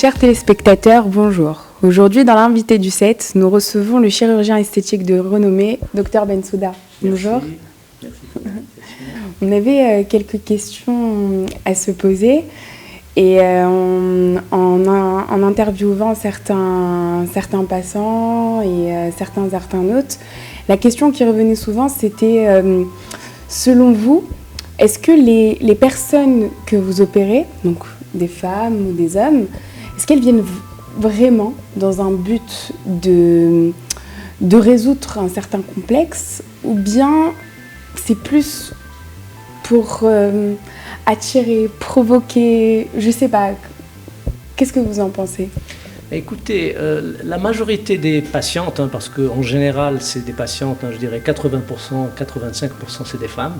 Chers téléspectateurs, bonjour. Aujourd'hui, dans l'invité du 7, nous recevons le chirurgien esthétique de renommée, Dr Bensouda. Bonjour. Merci. On avait quelques questions à se poser et en interviewant certains patients et certains internautes, la question qui revenait souvent, c'était selon vous, est-ce que les personnes que vous opérez, donc des femmes ou des hommes, est-ce qu'elles viennent vraiment dans un but de résoudre un certain complexe, ou bien c'est plus pour attirer, provoquer, je sais pas. Qu'est-ce que vous en pensez ? Écoutez, la majorité des patientes, parce qu'en général c'est des patientes, je dirais 80%, 85% c'est des femmes.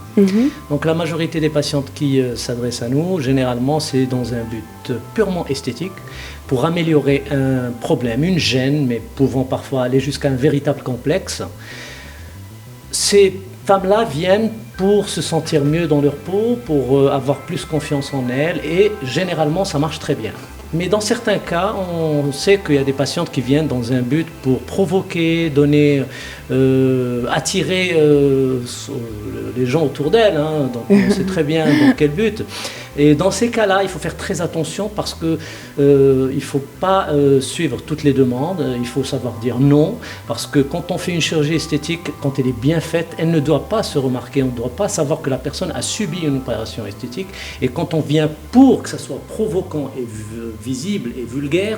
Donc la majorité des patientes qui s'adressent à nous, généralement c'est dans un but purement esthétique, pour améliorer un problème, une gêne, mais pouvant parfois aller jusqu'à un véritable complexe. Ces femmes-là viennent pour se sentir mieux dans leur peau, pour avoir plus confiance en elles, et généralement ça marche très bien. Mais dans certains cas, on sait qu'il y a des patientes qui viennent dans un but pour provoquer, donner, attirer les gens autour d'elles. Donc on sait très bien dans quel but. Et dans ces cas-là, il faut faire très attention parce que il ne faut pas suivre toutes les demandes. Il faut savoir dire non, parce que quand on fait une chirurgie esthétique, quand elle est bien faite, elle ne doit pas se remarquer. On ne doit pas savoir que la personne a subi une opération esthétique. Et quand on vient pour que ça soit provoquant et visible et vulgaire,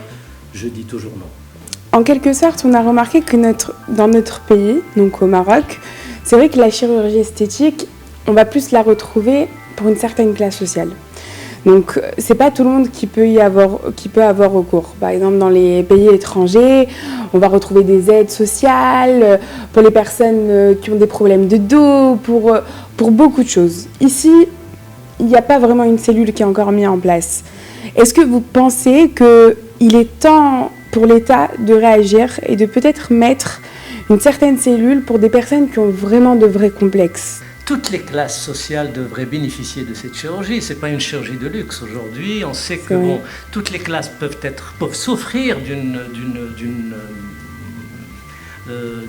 je dis toujours non. En quelque sorte, on a remarqué que dans notre pays, donc au Maroc, c'est vrai que la chirurgie esthétique, on va plus la retrouver pour une certaine classe sociale. Donc, c'est pas tout le monde qui peut avoir recours. Par exemple, dans les pays étrangers, on va retrouver des aides sociales pour les personnes qui ont des problèmes de dos, pour beaucoup de choses. Ici, il n'y a pas vraiment une cellule qui est encore mise en place. Est-ce que vous pensez qu'il est temps pour l'État de réagir et de peut-être mettre une certaine cellule pour des personnes qui ont vraiment de vrais complexes ? Toutes les classes sociales devraient bénéficier de cette chirurgie. Ce n'est pas une chirurgie de luxe aujourd'hui. On sait que toutes les classes peuvent souffrir d'une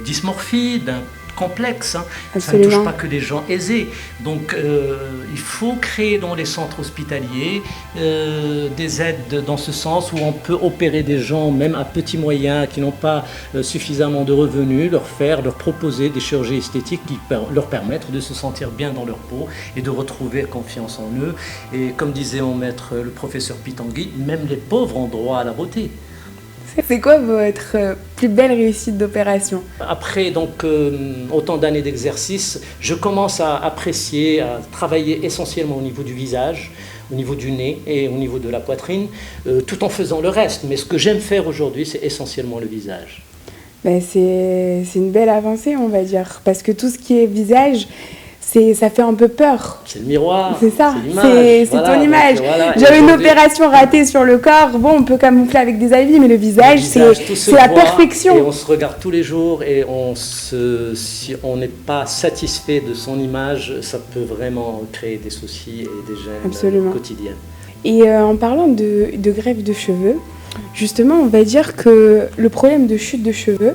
dysmorphie, d'un complexe. Ça ne touche pas que les gens aisés. Donc il faut créer dans les centres hospitaliers des aides dans ce sens où on peut opérer des gens même à petits moyens qui n'ont pas suffisamment de revenus, leur proposer des chirurgies esthétiques qui leur permettent de se sentir bien dans leur peau et de retrouver confiance en eux. Et comme disait mon maître, le professeur Pitangui, même les pauvres ont droit à la beauté. C'est quoi votre plus belle réussite d'opération ? Après donc autant d'années d'exercice, je commence à apprécier, à travailler essentiellement au niveau du visage, au niveau du nez et au niveau de la poitrine, tout en faisant le reste. Mais ce que j'aime faire aujourd'hui, c'est essentiellement le visage. C'est une belle avancée, on va dire, parce que tout ce qui est visage, ça fait un peu peur. C'est le miroir, c'est ça, c'est l'image. C'est ton image. J'avais une opération ratée sur le corps, on peut camoufler avec des habits, mais le visage c'est la perfection. Et on se regarde tous les jours et si on n'est pas satisfait de son image, ça peut vraiment créer des soucis et des gênes quotidiennes. Et en parlant de greffe de cheveux, justement, on va dire que le problème de chute de cheveux,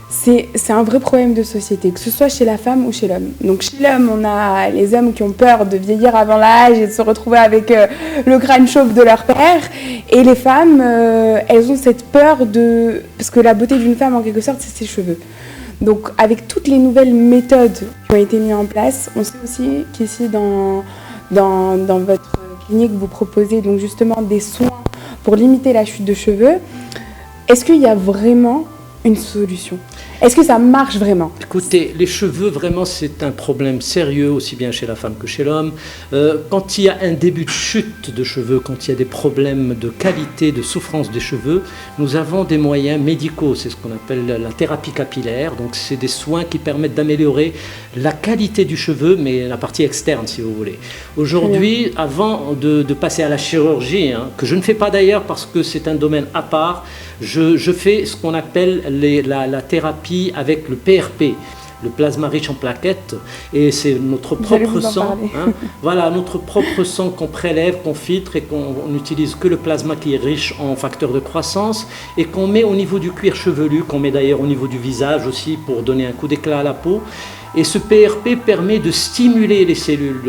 c'est un vrai problème de société, que ce soit chez la femme ou chez l'homme. Donc chez l'homme, on a les hommes qui ont peur de vieillir avant l'âge et de se retrouver avec le crâne chauve de leur père. Et les femmes, elles ont cette peur parce que la beauté d'une femme, en quelque sorte, c'est ses cheveux. Donc avec toutes les nouvelles méthodes qui ont été mises en place, on sait aussi qu'ici, dans votre clinique, vous proposez donc justement des soins pour limiter la chute de cheveux. Est-ce qu'il y a vraiment une solution ? Est-ce que ça marche vraiment ? Écoutez, les cheveux, vraiment, c'est un problème sérieux, aussi bien chez la femme que chez l'homme. Quand il y a un début de chute de cheveux, quand il y a des problèmes de qualité, de souffrance des cheveux, nous avons des moyens médicaux, c'est ce qu'on appelle la thérapie capillaire. Donc, c'est des soins qui permettent d'améliorer la qualité du cheveu, mais la partie externe, si vous voulez. Aujourd'hui, avant de passer à la chirurgie, que je ne fais pas d'ailleurs parce que c'est un domaine à part, je fais ce qu'on appelle la thérapie avec le PRP. le plasma riche en plaquettes, et c'est notre propre sang, hein, voilà, notre propre sang qu'on prélève, qu'on filtre et qu'on n'utilise que le plasma qui est riche en facteurs de croissance et qu'on met au niveau du cuir chevelu, qu'on met d'ailleurs au niveau du visage aussi pour donner un coup d'éclat à la peau. Et ce PRP permet de stimuler les cellules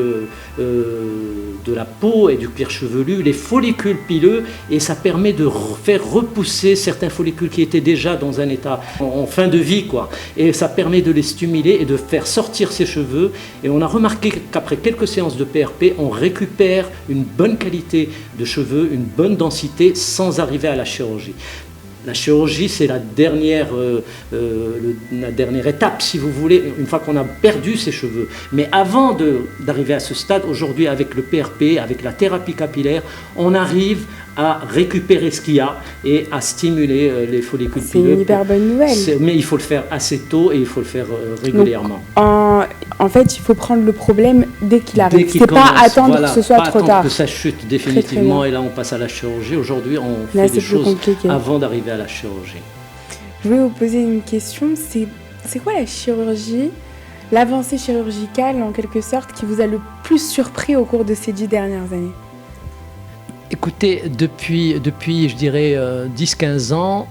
de la peau et du cuir chevelu, les follicules pileux, et ça permet de faire repousser certains follicules qui étaient déjà dans un état en fin de vie, quoi. Et ça permet de les stimuler et de faire sortir ces cheveux. Et on a remarqué qu'après quelques séances de PRP, on récupère une bonne qualité de cheveux, une bonne densité, sans arriver à la chirurgie. La chirurgie, c'est la dernière étape, si vous voulez, une fois qu'on a perdu ses cheveux. Mais avant d'arriver à ce stade, aujourd'hui, avec le PRP, avec la thérapie capillaire, on arrive à récupérer ce qu'il y a et à stimuler les follicules pileux. C'est une hyper bonne nouvelle. Mais il faut le faire assez tôt et il faut le faire régulièrement. Donc, en fait, il faut prendre le problème dès qu'il arrive. C'est pas attendre voilà, que ce soit trop tard. Que ça chute définitivement et là on passe à la chirurgie. Aujourd'hui, on fait des choses avant d'arriver à la chirurgie. Je vais vous poser une question. C'est quoi la chirurgie, l'avancée chirurgicale en quelque sorte, qui vous a le plus surpris au cours de ces 10 dernières années? Écoutez, depuis je dirais 10-15 ans,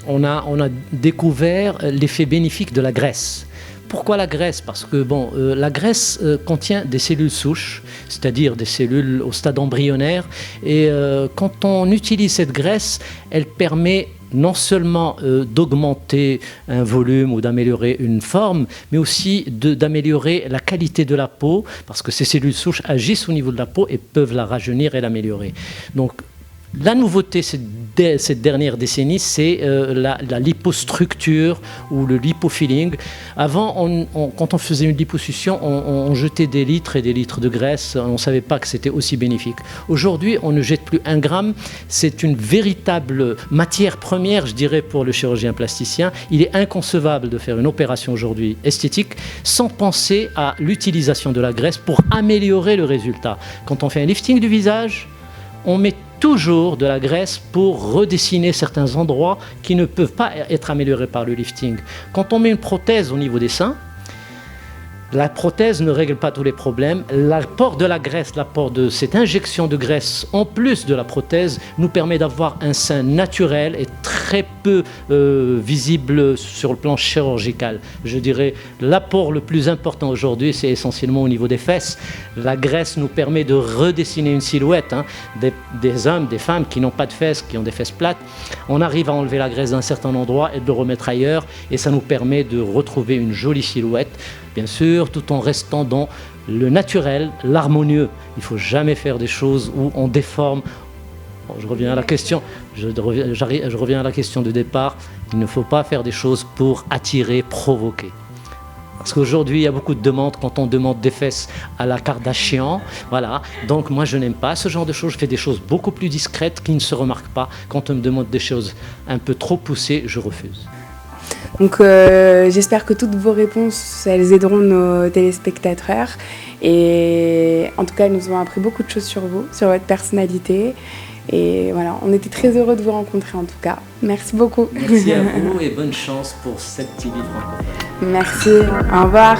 on a découvert l'effet bénéfique de la graisse. Pourquoi la graisse? Parce que la graisse contient des cellules souches, c'est-à-dire des cellules au stade embryonnaire. Et quand on utilise cette graisse, elle permet non seulement d'augmenter un volume ou d'améliorer une forme, mais aussi d'améliorer la qualité de la peau, parce que ces cellules souches agissent au niveau de la peau et peuvent la rajeunir et l'améliorer. Donc, la nouveauté cette dernière décennie, c'est la lipostructure ou le lipofilling. Avant, quand on faisait une liposuction, on jetait des litres et des litres de graisse. On ne savait pas que c'était aussi bénéfique. Aujourd'hui, on ne jette plus un gramme. C'est une véritable matière première, je dirais, pour le chirurgien plasticien. Il est inconcevable de faire une opération aujourd'hui esthétique sans penser à l'utilisation de la graisse pour améliorer le résultat. Quand on fait un lifting du visage, on met toujours de la graisse pour redessiner certains endroits qui ne peuvent pas être améliorés par le lifting. Quand on met une prothèse au niveau des seins, la prothèse ne règle pas tous les problèmes. L'apport de la graisse, l'apport de cette injection de graisse en plus de la prothèse nous permet d'avoir un sein naturel et très peu visible sur le plan chirurgical. Je dirais l'apport le plus important aujourd'hui, c'est essentiellement au niveau des fesses. La graisse nous permet de redessiner une silhouette, hein, des hommes, des femmes qui n'ont pas de fesses, qui ont des fesses plates. On arrive à enlever la graisse d'un certain endroit et de le remettre ailleurs et ça nous permet de retrouver une jolie silhouette. Bien sûr, tout en restant dans le naturel, l'harmonieux. Il ne faut jamais faire des choses où on déforme. Je reviens à la question, je reviens à la question de départ. Il ne faut pas faire des choses pour attirer, provoquer. Parce qu'aujourd'hui, il y a beaucoup de demandes quand on demande des fesses à la Kardashian. Voilà. Donc moi, je n'aime pas ce genre de choses. Je fais des choses beaucoup plus discrètes qui ne se remarquent pas. Quand on me demande des choses un peu trop poussées, je refuse. Donc j'espère que toutes vos réponses, elles aideront nos téléspectateurs. Et en tout cas, elles nous ont appris beaucoup de choses sur vous, sur votre personnalité. Et voilà, on était très heureux de vous rencontrer en tout cas. Merci beaucoup. Merci à vous et bonne chance pour cette TV francophone. Merci, au revoir.